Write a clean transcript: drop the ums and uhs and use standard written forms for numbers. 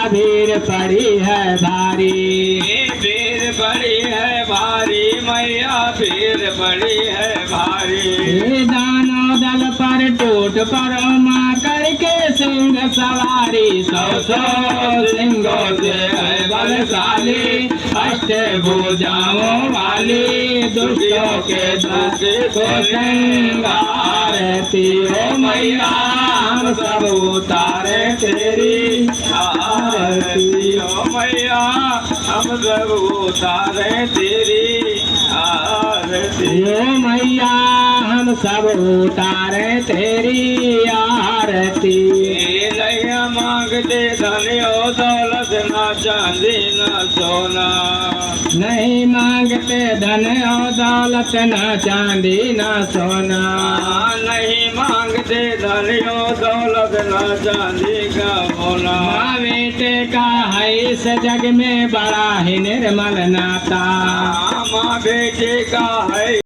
भीड़ पड़ी है भारी। भीड़ पड़ी है भारी मैया, भीड़ पड़ी है भारी। दानव दल पर टूट पड़ो माँ करके सिंह सवारी। सौ सिंहों से है बलशाली, अष्ट भुजाओं वाली, दुष्टों के दुष्ट को संहारती। ओ मैया हम सब उतारे तेरी आरती। ओ मैया हम सब उतारे तेरी आरती। ओ मैया हम सब उतारे तेरी आरती। नैया मांगते धन और दौलत, ना चांदी ना सोना। नहीं मांगते धन और दौलत, न चांदी न सोना। नहीं मांगते धन और दौलत, ना चांदी का होना। माँ बेटे का है इस जग में बड़ा ही निर्मल नाता। माँ बेटे का है